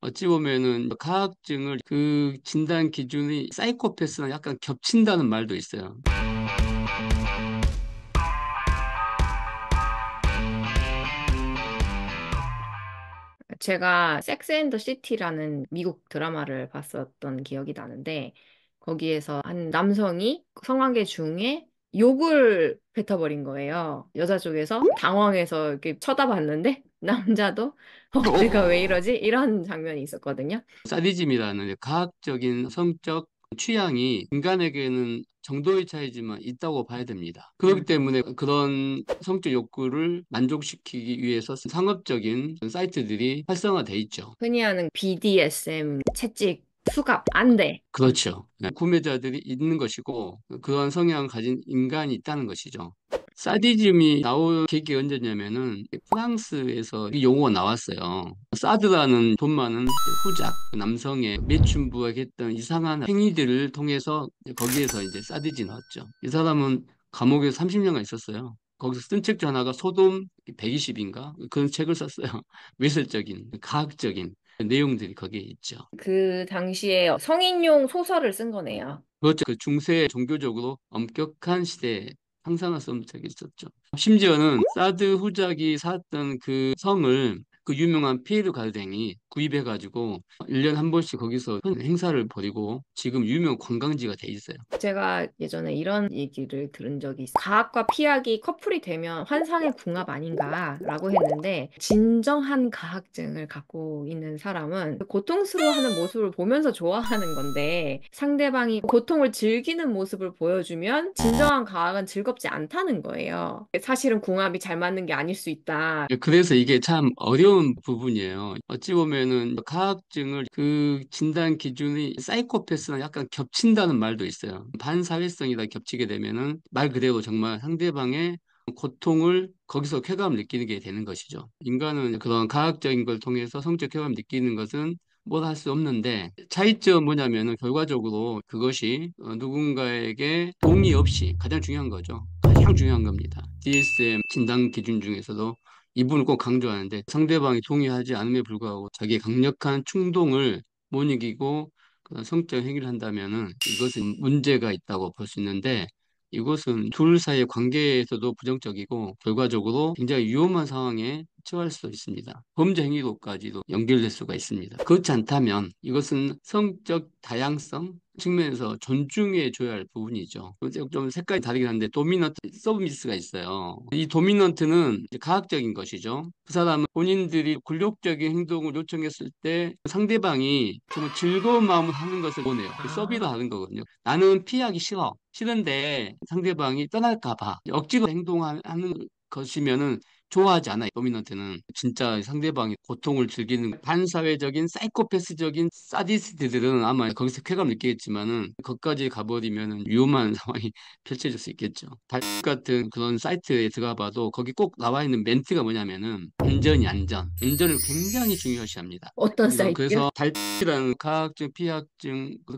어찌 보면은 가학증을 그 진단 기준이 사이코패스랑 약간 겹친다는 말도 있어요. 제가 섹스 앤더 시티라는 미국 드라마를 봤었던 기억이 나는데 거기에서 한 남성이 성관계 중에 욕을 뱉어버린 거예요. 여자 쪽에서 당황해서 이렇게 쳐다봤는데 남자도 내가 왜 이러지? 이런 장면이 있었거든요. 사디즘이라는 과학적인 성적 취향이 인간에게는 정도의 차이지만 있다고 봐야 됩니다. 그렇기 때문에 그런 성적 욕구를 만족시키기 위해서 상업적인 사이트들이 활성화돼 있죠. 흔히 하는 BDSM, 채찍, 수갑, 안 돼. 그렇죠. 네, 구매자들이 있는 것이고 그런 성향을 가진 인간이 있다는 것이죠. 사디즘이 나온 계기가 언제냐면은 프랑스에서 이 용어가 나왔어요. 사드라는 돈 많은 후작, 그 남성의 매춘부하게 했던 이상한 행위들을 통해서 거기에서 이제 사디지 나왔죠. 이 사람은 감옥에 30년간 있었어요. 거기서 쓴 책 중 하나가 소돔 120인가? 그런 책을 썼어요. 외설적인, 과학적인 내용들이 거기에 있죠. 그 당시에 성인용 소설을 쓴 거네요. 그렇죠. 그 중세 종교적으로 엄격한 시대에 상상할 수 없는 적이 있었죠. 심지어는 사드 후작이 살았던 그 성을 그 유명한 피에르 가르댕이 구입해가지고 1년 한 번씩 거기서 큰 행사를 벌이고 지금 유명 관광지가 돼 있어요. 제가 예전에 이런 얘기를 들은 적이 있어요. 과학과 피학이 커플이 되면 환상의 궁합 아닌가라고 했는데 진정한 가학증을 갖고 있는 사람은 고통스러워하는 모습을 보면서 좋아하는 건데 상대방이 고통을 즐기는 모습을 보여주면 진정한 가학은 즐겁지 않다는 거예요. 사실은 궁합이 잘 맞는 게 아닐 수 있다. 그래서 이게 참 어려운 부분이에요. 어찌 보면은 가학증을 그 진단 기준이 사이코패스랑 약간 겹친다는 말도 있어요. 반사회성이다 겹치게 되면은 말 그대로 정말 상대방의 고통을 거기서 쾌감을 느끼는 게 되는 것이죠. 인간은 그런 과학적인 걸 통해서 성적 쾌감을 느끼는 것은 뭘 할 수 없는데 차이점 뭐냐면은 결과적으로 그것이 누군가에게 동의 없이 가장 중요한 거죠. 가장 중요한 겁니다. DSM 진단 기준 중에서도 이 부분을 꼭 강조하는데 상대방이 동의하지 않음에 불구하고 자기의 강력한 충동을 못 이기고 그런 성적 행위를 한다면은 이것은 문제가 있다고 볼 수 있는데 이것은 둘 사이의 관계에서도 부정적이고 결과적으로 굉장히 위험한 상황에 처할 수 있습니다. 범죄 행위로까지도 연결될 수가 있습니다. 그렇지 않다면 이것은 성적 다양성 측면에서 존중해 줘야 할 부분이죠. 좀 색깔이 다르긴 한데 도미넌트, 서브미스가 있어요. 이 도미넌트는 이제 과학적인 것이죠. 그 사람은 본인들이 굴욕적인 행동을 요청했을 때 상대방이 정말 즐거운 마음을 하는 것을 원해요. 서비를 아, 하는 거거든요. 나는 피하기 싫어. 싫은데 상대방이 떠날까 봐 억지로 행동하는 것이면은 좋아하지 않아요. 도미넌트는 진짜 상대방이 고통을 즐기는 반사회적인 사이코패스적인 사디스트들은 아마 거기서 쾌감 느끼겠지만은 거기까지 가버리면은 위험한 상황이 펼쳐질 수 있겠죠. 달 같은 그런 사이트에 들어가 봐도 거기 꼭 나와 있는 멘트가 뭐냐면은 안전이 안전. 안전을 굉장히 중요시합니다. 어떤 사이트요? 그래서 달이라는 과학적, 피학적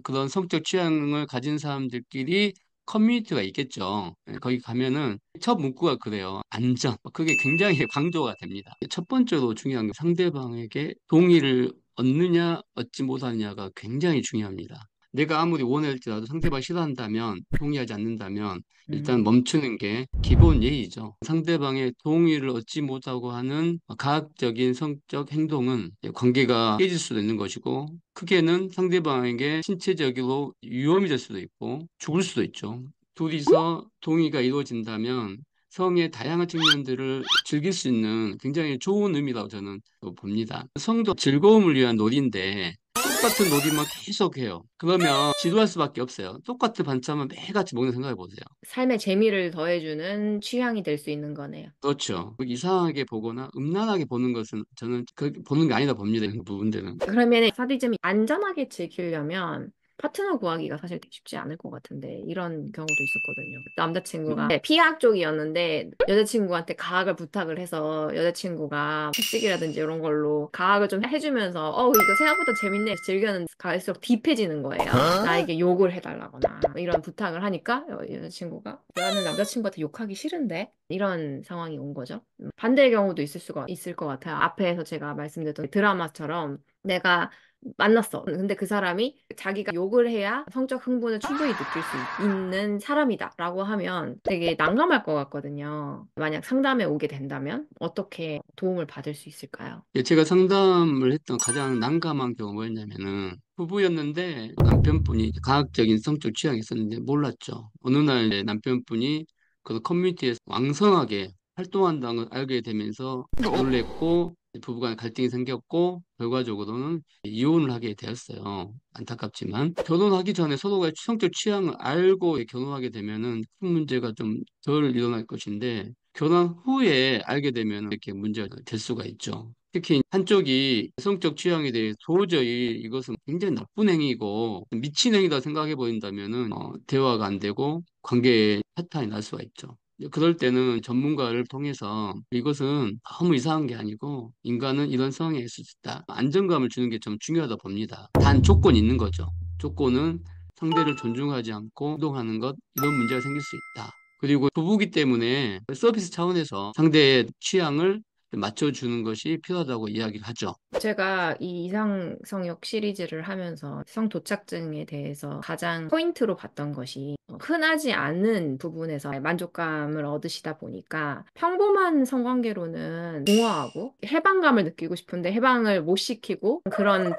그런 성적 취향을 가진 사람들끼리 커뮤니티가 있겠죠. 예, 거기 가면은 첫 문구가 그래요. 안전. 그게 굉장히 강조가 됩니다. 첫 번째로 중요한 게 상대방에게 동의를 얻느냐, 얻지 못하느냐가 굉장히 중요합니다. 내가 아무리 원할지라도 상대방이 싫어한다면, 동의하지 않는다면, 일단 음. 멈추는 게 기본 예의죠. 상대방의 동의를 얻지 못하고 하는 가학적인 성적 행동은 관계가 깨질 수도 있는 것이고, 크게는 상대방에게 신체적으로 위험이 될 수도 있고, 죽을 수도 있죠. 둘이서 동의가 이루어진다면, 성의 다양한 측면들을 즐길 수 있는 굉장히 좋은 의미라고 저는 또 봅니다. 성도 즐거움을 위한 놀이인데, 똑같은 놀이만 계속 해요. 그러면 지루할 수밖에 없어요. 똑같은 반찬만 매일같이 먹는 생각해 보세요. 삶의 재미를 더해주는 취향이 될 수 있는 거네요. 그렇죠. 이상하게 보거나 음란하게 보는 것은 저는 그 보는 게 아니다 봅니다. 그 부분들은. 그러면 사디즘이 안전하게 즐기려면 파트너 구하기가 사실 되게 쉽지 않을 것 같은데 이런 경우도 있었거든요. 남자친구가 피학 쪽이었는데 여자친구한테 가학을 부탁을 해서 여자친구가 채찍이라든지 이런 걸로 가학을 좀 해주면서 이거 생각보다 재밌네 즐겨는 갈수록 딥해지는 거예요. 나에게 욕을 해달라거나 이런 부탁을 하니까 여자친구가 나는 남자친구한테 욕하기 싫은데 이런 상황이 온 거죠. 반대의 경우도 있을 수가 있을 것 같아요. 앞에서 제가 말씀드렸던 드라마처럼 내가 만났어. 근데 그 사람이 자기가 욕을 해야 성적 흥분을 충분히 느낄 수 있는 사람이다라고 하면 되게 난감할 것 같거든요. 만약 상담에 오게 된다면 어떻게 도움을 받을 수 있을까요? 예, 제가 상담을 했던 가장 난감한 경우가 뭐였냐면은 부부였는데 남편분이 과학적인 성적 취향이 있었는데 몰랐죠. 어느 날 이제 남편분이 그 커뮤니티에서 왕성하게 활동한다는 걸 알게 되면서 놀랬고 부부간 갈등이 생겼고 결과적으로는 이혼을 하게 되었어요. 안타깝지만 결혼하기 전에 서로가 성적 취향을 알고 결혼하게 되면은 큰 문제가 좀 덜 일어날 것인데 결혼 후에 알게 되면 이렇게 문제가 될 수가 있죠. 특히 한쪽이 성적 취향에 대해 도저히 이것은 굉장히 나쁜 행위고 미친 행위다 생각해 버린다면은 대화가 안 되고 관계에 파탄이 날 수가 있죠. 그럴 때는 전문가를 통해서 이것은 너무 이상한 게 아니고 인간은 이런 상황에 있을 수 있다. 안정감을 주는 게 좀 중요하다 봅니다. 단 조건이 있는 거죠. 조건은 상대를 존중하지 않고 행동하는 것, 이런 문제가 생길 수 있다. 그리고 부부기 때문에 서비스 차원에서 상대의 취향을 맞춰주는 것이 필요하다고 이야기를 하죠. 제가 이 이상성욕 시리즈를 하면서 성도착증에 대해서 가장 포인트로 봤던 것이 흔하지 않은 부분에서 만족감을 얻으시다 보니까 평범한 성관계로는 공허하고 해방감을 느끼고 싶은데 해방을 못 시키고 그런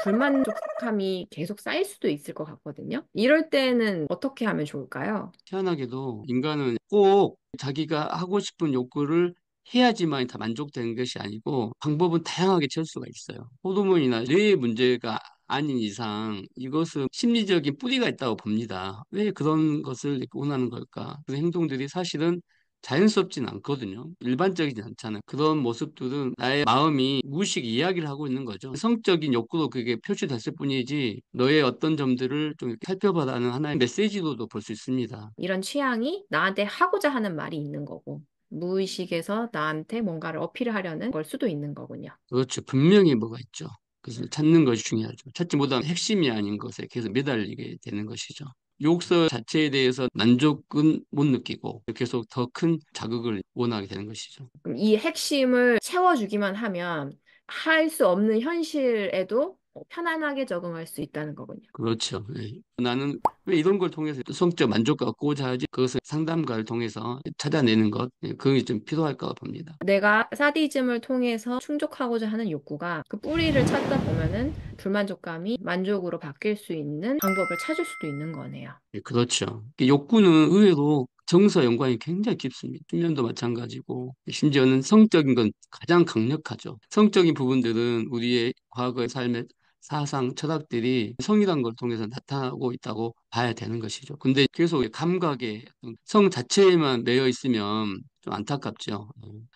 불만족함이 계속 쌓일 수도 있을 것 같거든요. 이럴 때는 어떻게 하면 좋을까요? 희한하게도 인간은 꼭 자기가 하고 싶은 욕구를 해야지만 다 만족되는 것이 아니고 방법은 다양하게 채울 수가 있어요. 호르몬이나 뇌의 문제가 아닌 이상 이것은 심리적인 뿌리가 있다고 봅니다. 왜 그런 것을 이렇게 원하는 걸까? 그 행동들이 사실은 자연스럽진 않거든요. 일반적이진 않잖아요. 그런 모습들은 나의 마음이 무의식 이야기를 하고 있는 거죠. 성적인 욕구로 그게 표시됐을 뿐이지 너의 어떤 점들을 좀 이렇게 살펴봐라는 하나의 메시지로도 볼 수 있습니다. 이런 취향이 나한테 하고자 하는 말이 있는 거고, 무의식에서 나한테 뭔가를 어필하려는 걸 수도 있는 거군요. 그렇죠. 분명히 뭐가 있죠. 그래서 찾는 것이 중요하죠. 찾지 못하면 핵심이 아닌 것에 계속 매달리게 되는 것이죠. 욕설 자체에 대해서 만족은 못 느끼고 계속 더 큰 자극을 원하게 되는 것이죠. 그럼 이 핵심을 채워주기만 하면 할 수 없는 현실에도 편안하게 적응할 수 있다는 거군요. 그렇죠. 예. 나는 왜 이런 걸 통해서 성적 만족감을 얻고자 하지? 그것을 상담가를 통해서 찾아내는 것, 그게 좀 필요할까 봅니다. 내가 사디즘을 통해서 충족하고자 하는 욕구가 그 뿌리를 찾다 보면은 불만족감이 만족으로 바뀔 수 있는 방법을 찾을 수도 있는 거네요. 예, 그렇죠. 욕구는 의외로 정서 연관이 굉장히 깊습니다. 수면도 마찬가지고, 심지어는 성적인 건 가장 강력하죠. 성적인 부분들은 우리의 과거의 삶의 사상, 철학들이 성이란 걸 통해서 나타나고 있다고 봐야 되는 것이죠. 근데 계속 감각에 어떤 성 자체에만 매여 있으면 좀 안타깝죠.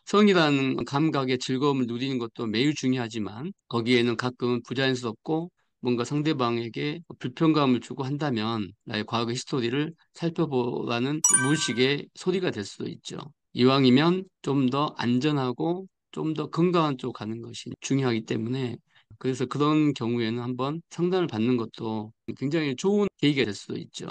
성이라는 감각의 즐거움을 누리는 것도 매우 중요하지만 거기에는 가끔은 부자연스럽고 뭔가 상대방에게 불편감을 주고 한다면 나의 과거 히스토리를 살펴보라는 무의식의 소리가 될 수도 있죠. 이왕이면 좀 더 안전하고 좀 더 건강한 쪽으로 가는 것이 중요하기 때문에 그래서 그런 경우에는 한번 상담을 받는 것도 굉장히 좋은 계기가 될 수도 있죠.